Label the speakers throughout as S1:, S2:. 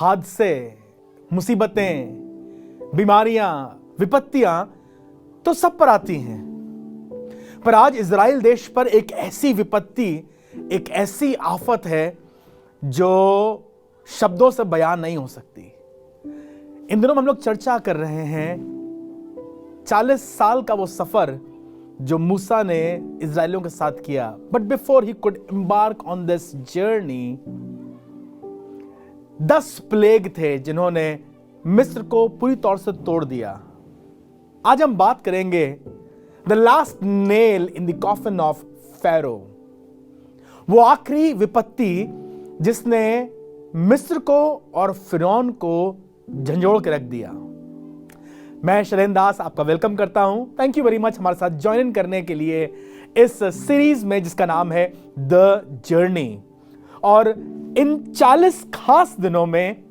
S1: हादसे, मुसीबतें, बीमारियां, विपत्तियां तो सब पर आती हैं, पर आज इजराइल देश पर एक ऐसी विपत्ति, एक ऐसी आफत है जो शब्दों से बयान नहीं हो सकती। इन दिनों हम लोग चर्चा कर रहे हैं 40 साल का वो सफर जो मूसा ने इजराइलियों के साथ किया। But before he could embark on this journey, 10 plague थे जिन्होंने मिस्र को पूरी तौर से तोड़ दिया। आज हम बात करेंगे the last nail in the coffin of pharaoh, वो आखिरी विपत्ति जिसने मिस्र को और फिरौन को झंझोड़ के रख दिया। मैं शैलेंद्र दास आपका वेलकम करता हूं। थैंक यू वेरी मच हमारे साथ ज्वाइन इन करने के लिए इस सीरीज में जिसका नाम है द जर्नी। और इन 40 खास दिनों में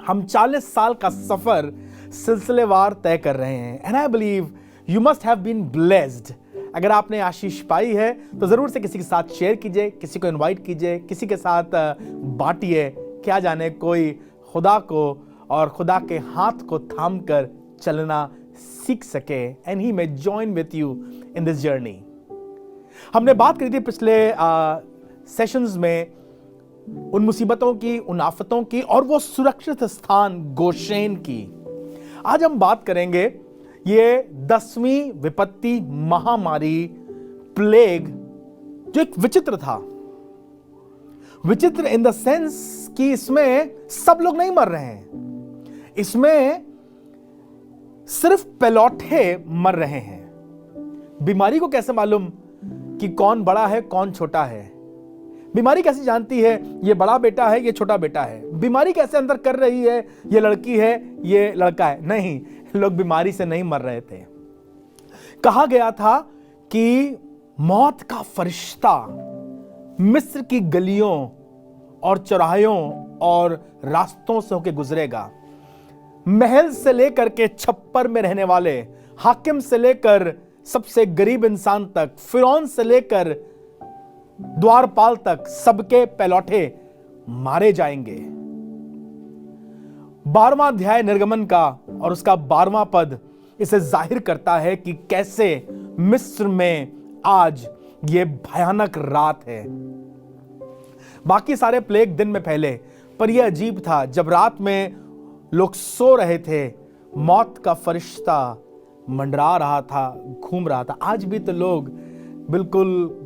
S1: हम 40 साल का सफर सिलसिलेवार तय कर रहे हैं। And I believe you must have been blessed. अगर आपने आशीष पाई है तो जरूर से किसी के साथ शेयर कीजिए, किसी को इनवाइट कीजिए, किसी के साथ बांटिए। क्या जाने कोई खुदा को और खुदा के हाथ को थाम कर चलना सीख सके and he may join with you in this journey. हमने बात करी थी पिछले सेशंस में उन मुसीबतों की, उन आफतों की और वो सुरक्षित स्थान गोशेन की। आज हम बात करेंगे ये 10वीं विपत्ति, महामारी, प्लेग, जो एक विचित्र था। विचित्र इन द सेंस कि इसमें सब लोग नहीं मर रहे हैं, इसमें सिर्फ पेलौठे मर रहे हैं। बीमारी को कैसे मालूम कि कौन बड़ा है कौन छोटा है? बीमारी कैसे जानती है ये बड़ा बेटा है ये छोटा बेटा है? बीमारी कैसे अंदर कर रही है ये लड़की है ये लड़का है? नहीं, लोग बीमारी से नहीं मर रहे थे। कहा गया था कि मौत का फरिश्ता मिस्र की गलियों और चौराहों और रास्तों से होकर गुजरेगा। महल से लेकर के छप्पर में रहने वाले, हाकिम से लेकर सबसे गरीब इंसान तक, फिरौन से लेकर द्वारपाल तक, सबके पेलौठे मारे जाएंगे। 12वां अध्याय निर्गमन का और उसका 12वां पद इसे जाहिर करता है कि कैसे मिस्र में आज ये भयानक रात है। बाकी सारे प्लेग दिन में फैले, पर यह अजीब था जब रात में लोग सो रहे थे, मौत का फरिश्ता मंडरा रहा था, घूम रहा था। आज भी तो लोग बिल्कुल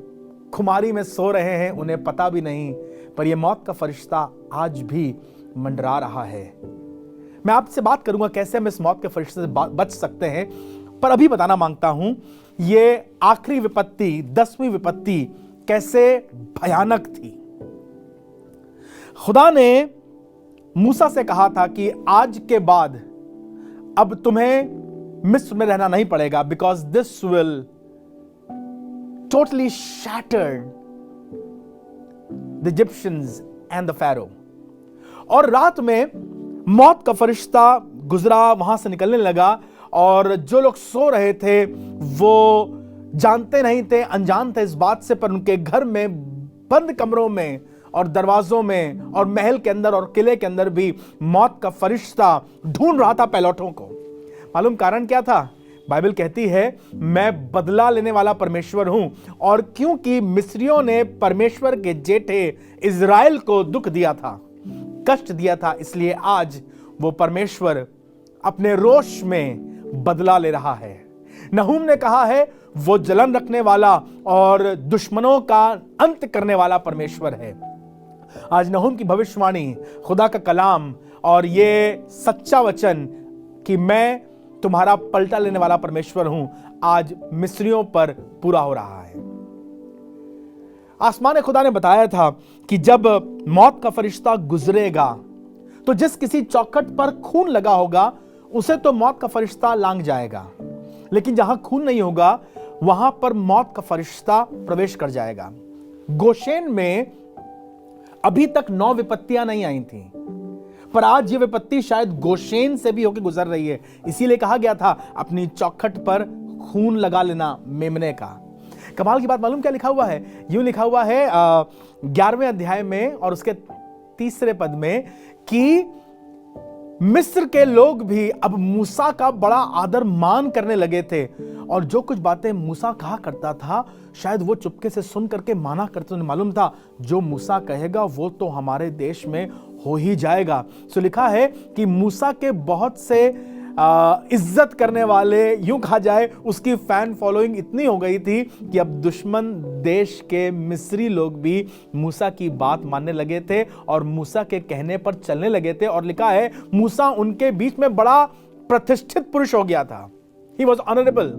S1: खुमारी में सो रहे हैं, उन्हें पता भी नहीं, पर यह मौत का फरिश्ता आज भी मंडरा रहा है। मैं आपसे बात करूंगा कैसे हम इस मौत के फरिश्ते से बच सकते हैं, पर अभी बताना मांगता हूं यह आखिरी विपत्ति, 10वीं विपत्ति कैसे भयानक थी। खुदा ने मूसा से कहा था कि आज के बाद अब तुम्हें मिस्र में रहना नहीं पड़ेगा, because this will totally shattered the Egyptians and the pharaoh. और रात में मौत का फरिश्ता गुजरा, वहां से निकलने लगा, और जो लोग सो रहे थे वो जानते नहीं थे, अनजान थे इस बात से, पर उनके घर में बंद कमरों में और दरवाजों में और महल के अंदर और किले के अंदर भी मौत का फरिश्ता ढूंढ रहा था पेलौठों को। मालूम कारण क्या था? बाइबल कहती है मैं बदला लेने वाला परमेश्वर हूं, और क्योंकि मिस्रियों ने परमेश्वर के जेठे इजराइल को दुख दिया था, कष्ट दिया था, इसलिए आज वो परमेश्वर अपने रोष में बदला ले रहा है। नहूम ने कहा है वो जलन रखने वाला और दुश्मनों का अंत करने वाला परमेश्वर है। आज नहूम की भविष्यवाणी, खुदा का कलाम और ये सच्चा वचन कि मैं तुम्हारा पलटा लेने वाला परमेश्वर हूं, आज मिस्रियों पर पूरा हो रहा है। आसमान खुदा ने बताया था कि जब मौत का फरिश्ता गुजरेगा तो जिस किसी चौखट पर खून लगा होगा उसे तो मौत का फरिश्ता लांग जाएगा, लेकिन जहां खून नहीं होगा वहां पर मौत का फरिश्ता प्रवेश कर जाएगा। गोशेन में अभी तक 9 विपत्तियां नहीं आई थी, पर आज ये विपत्ति शायद गोशेन से भी होकर गुजर रही है। इसीलिए कहा गया था अपनी चौखट पर खून लगा लेना मेमने का। कमाल की बात मालूम क्या लिखा हुआ है? यूं लिखा हुआ है 11वें अध्याय में और उसके 3 पद में कि मिस्र के लोग भी अब मूसा का बड़ा आदर मान करने लगे थे और जो कुछ बातें मूसा कहा करता था शायद वो चुपके से सुन करके माना करते। उन्हें मालूम था जो मूसा कहेगा वो तो हमारे देश में हो ही जाएगा। सो लिखा है कि मूसा के बहुत से इज्जत करने वाले, यूं कहा जाए उसकी फैन फॉलोइंग इतनी हो गई थी कि अब दुश्मन देश के मिस्री लोग भी मूसा की बात मानने लगे थे और मूसा के कहने पर चलने लगे थे। और लिखा है मूसा उनके बीच में बड़ा प्रतिष्ठित पुरुष हो गया था। He was honourable.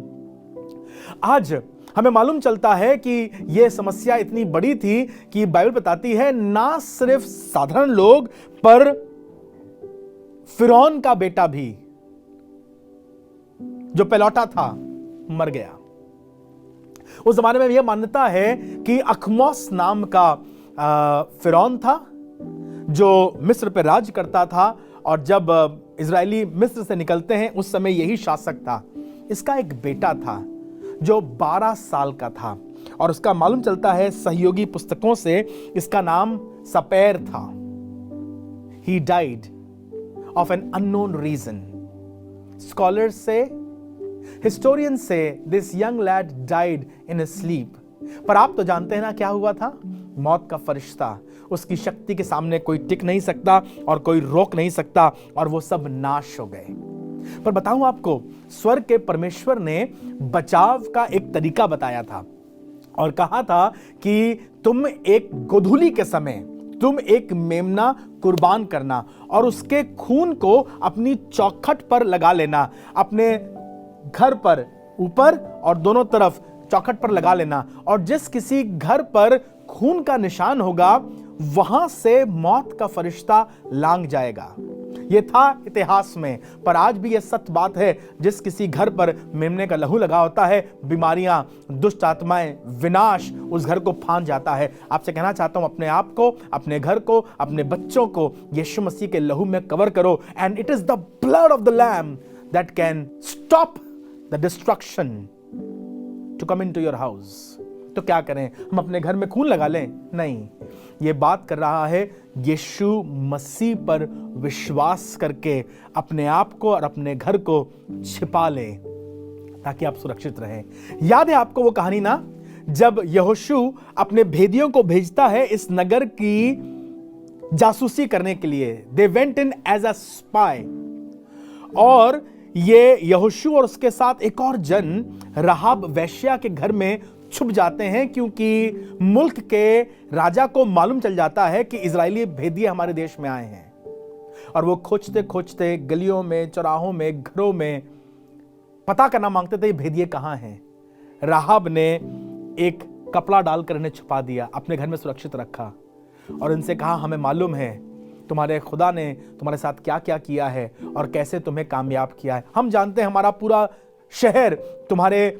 S1: आज हमें मालूम चलता है कि यह समस्या इतनी बड़ी थी कि बाइबल बताती है ना सिर्फ साधारण लोग पर फिरौन का बेटा भी जो पहलौठा था मर गया। उस जमाने में यह मान्यता है कि अखमोस नाम का फिरौन था जो मिस्र पर राज करता था और जब इजरायली मिस्र से निकलते हैं उस समय यही शासक था। इसका एक बेटा था जो 12 साल का था और उसका मालूम चलता है सहयोगी पुस्तकों से इसका नाम सपेर था। He died of an unknown reason. Scholars say, historians say this young lad died in his sleep. पर आप तो जानते हैं ना क्या हुआ था। मौत का फरिश्ता, उसकी शक्ति के सामने कोई टिक नहीं सकता और कोई रोक नहीं सकता और वो सब नाश हो गए। पर बताऊं आपको, स्वर्ग के परमेश्वर ने बचाव का एक तरीका बताया था और कहा था कि तुम एक गोधूली के समय तुम एक मेमना कुर्बान करना और उसके खून को अपनी चौखट पर लगा लेना, अपने घर पर ऊपर और दोनों तरफ चौखट पर लगा लेना और जिस किसी घर पर खून का निशान होगा वहां से मौत का फरिश्ता लांग जाएगा। यह था इतिहास में, पर आज भी यह सत्य बात है। जिस किसी घर पर मेमने का लहू लगा होता है, बीमारियां, दुष्ट आत्माएं, विनाश उस घर को फांद जाता है। आपसे कहना चाहता हूं, अपने आप को, अपने घर को, अपने बच्चों को यीशु मसीह के लहू में कवर करो। And it is the blood of the lamb that can stop the destruction to come into your house. तो क्या करें, हम अपने घर में खून लगा लें? नहीं, यह बात कर रहा है यीशु मसीह पर विश्वास करके अपने आप को और अपने घर को छिपा लें ताकि आप सुरक्षित रहें। याद है आपको वो कहानी ना, जब यहोशू अपने भेदियों को भेजता है इस नगर की जासूसी करने के लिए। They went in as a spy और ये यहोशू और उसके साथ एक और जन राहाब वेश्या के घर में छुप जाते हैं क्योंकि मुल्क के राजा को मालूम चल जाता है कि इजरायली भेदिए हमारे देश में आए हैं और वो खोजते खोजते गलियों में, चौराहों में, घरों में पता करना मांगते थे भेदिए कहां हैं। राहाब ने एक कपड़ा डालकर इन्हें छुपा दिया, अपने घर में सुरक्षित रखा और इनसे कहा हमें मालूम है तुम्हारे खुदा ने तुम्हारे साथ क्या क्या किया है और कैसे तुम्हें कामयाब किया है। हम जानते हैं हमारा पूरा शहर तुम्हारे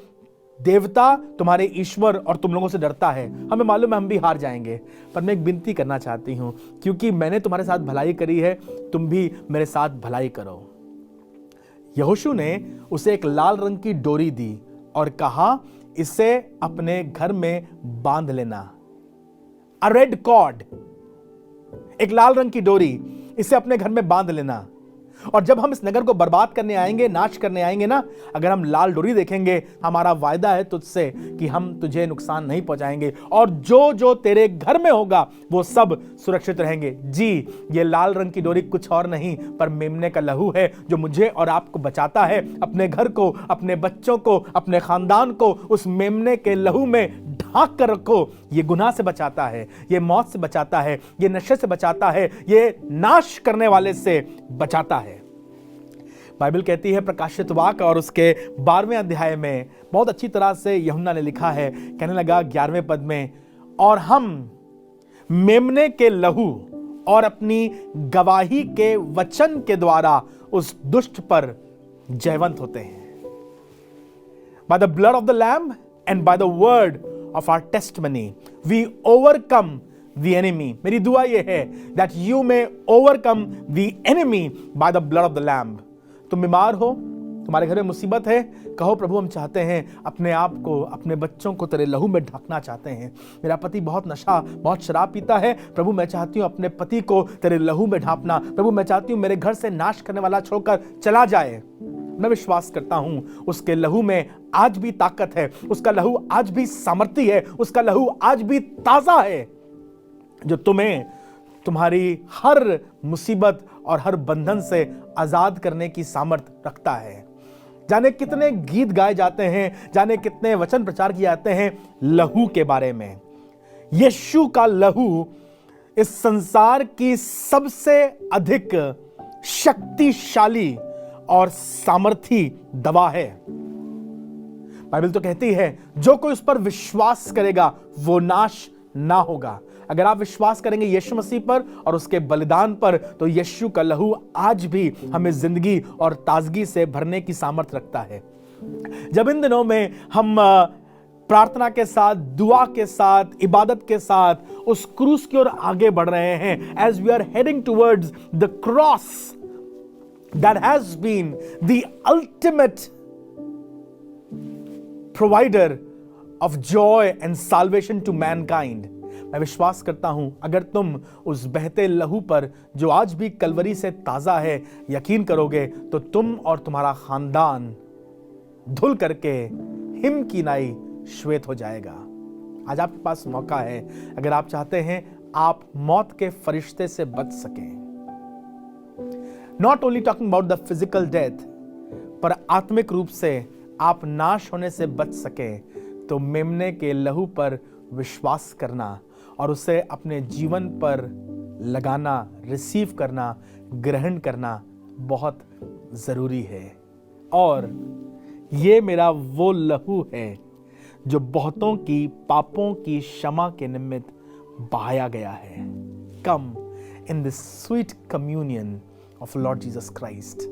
S1: देवता, तुम्हारे ईश्वर और तुम लोगों से डरता है। हमें मालूम है हम भी हार जाएंगे, पर मैं एक विनती करना चाहती हूं, क्योंकि मैंने तुम्हारे साथ भलाई करी है, तुम भी मेरे साथ भलाई करो। यहोशू ने उसे एक लाल रंग की डोरी दी और कहा इसे अपने घर में बांध लेना। अ रेड कॉर्ड, एक लाल रंग की डोरी, इसे अपने घर में बांध लेना और जब हम इस नगर को बर्बाद करने आएंगे, नाश करने आएंगे ना, अगर हम लाल डोरी देखेंगे, हमारा वायदा है तुझसे कि हम तुझे नुकसान नहीं पहुंचाएंगे और जो जो तेरे घर में होगा वो सब सुरक्षित रहेंगे। जी, ये लाल रंग की डोरी कुछ और नहीं पर मेमने का लहू है जो मुझे और आपको बचाता है। अपने घर को, अपने बच्चों को, अपने खानदान को उस मेमने के लहू में ढांक कर रखो। ये गुनाह से बचाता है, ये मौत से बचाता है, ये नशे से बचाता है, ये नाश करने वाले से बचाता है। बाइबल कहती है प्रकाशित वाक्य और उसके 12वें अध्याय में बहुत अच्छी तरह से यूहन्ना ने लिखा है, कहने लगा 11वें पद में, और हम मेमने के लहू और अपनी गवाही के वचन के द्वारा उस दुष्ट पर जयवंत होते हैं। By the blood of the Lamb and by the word of our testimony we overcome the enemy. मेरी दुआ यह है that you may overcome the enemy by the blood of the Lamb. तुम बीमार हो, तुम्हारे घर में मुसीबत है, कहो प्रभु हम चाहते हैं अपने आप को, अपने बच्चों को तेरे लहू में ढकना चाहते हैं। मेरा पति बहुत शराब पीता है, प्रभु मैं चाहती हूँ अपने पति को तेरे लहू में ढांपना। प्रभु मैं चाहती हूँ मेरे घर से नाश करने वाला छोड़कर चला जाए। मैं विश्वास करता हूं उसके लहू में आज भी ताकत है, उसका लहू आज भी सामर्थ्य है, उसका लहू आज भी ताजा है, जो तुम्हें तुम्हारी हर मुसीबत और हर बंधन से आजाद करने की सामर्थ्य रखता है। जाने कितने गीत गाए जाते हैं, जाने कितने वचन प्रचार किए जाते हैं लहू के बारे में। यीशु का लहू इस संसार की सबसे अधिक शक्तिशाली और सामर्थी दवा है। बाइबल तो कहती है जो कोई उस पर विश्वास करेगा वो नाश ना होगा। अगर आप विश्वास करेंगे यीशु मसीह पर और उसके बलिदान पर, तो यीशु का लहू आज भी हमें जिंदगी और ताजगी से भरने की सामर्थ्य रखता है। जब इन दिनों में हम प्रार्थना के साथ, दुआ के साथ, इबादत के साथ उस क्रूस की ओर आगे बढ़ रहे हैं, as we are heading towards the cross that has been the ultimate provider of joy and salvation to mankind, मैं विश्वास करता हूं अगर तुम उस बहते लहू पर जो आज भी कलवरी से ताजा है यकीन करोगे, तो तुम और तुम्हारा खानदान धुल करके हिम की नाई श्वेत हो जाएगा। आज आपके पास मौका है, अगर आप चाहते हैं आप मौत के फरिश्ते से बच सकें। Not only talking about the physical death, पर आत्मिक रूप से आप नाश होने से बच सके, तो मेमने के लहू पर विश्वास करना और उसे अपने जीवन पर लगाना, रिसीव करना, ग्रहण करना बहुत जरूरी है। और ये मेरा वो लहू है जो बहुतों की पापों की क्षमा के निमित्त बहाया गया है। Come in this sweet communion of Lord Jesus Christ।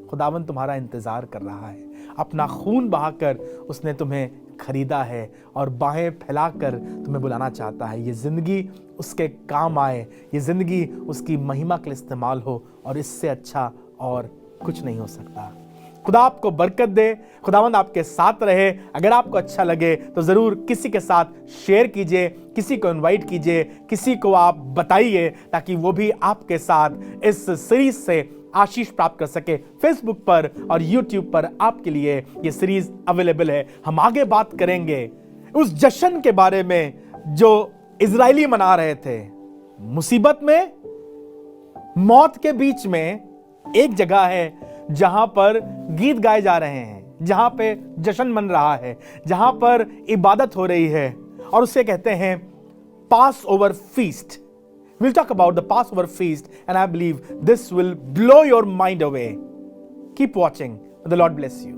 S1: खुदावन तुम्हारा इंतजार कर रहा है, अपना खून बहाकर उसने तुम्हें खरीदा है और बाहें फैलाकर तुम्हें बुलाना चाहता है। ये जिंदगी उसके काम आए, ये जिंदगी उसकी महिमा के लिए इस्तेमाल हो, और इससे अच्छा और कुछ नहीं हो सकता। खुदा आपको बरकत दे, खुदावंद आपके साथ रहे। अगर आपको अच्छा लगे तो जरूर किसी के साथ शेयर कीजिए, किसी को इनवाइट कीजिए, किसी को आप बताइए, ताकि वो भी आपके साथ इस सीरीज से आशीष प्राप्त कर सके। फेसबुक पर और यूट्यूब पर आपके लिए ये सीरीज अवेलेबल है। हम आगे बात करेंगे उस जश्न के बारे में जो इजरायली मना रहे थे। मुसीबत में, मौत के बीच में एक जगह है जहां पर गीत गाए जा रहे हैं, जहां पे जश्न मन रहा है, जहां पर इबादत हो रही है, और उसे कहते हैं Passover feast. We'll talk about the Passover feast, and I believe this will blow your mind away. Keep watching. The Lord bless you.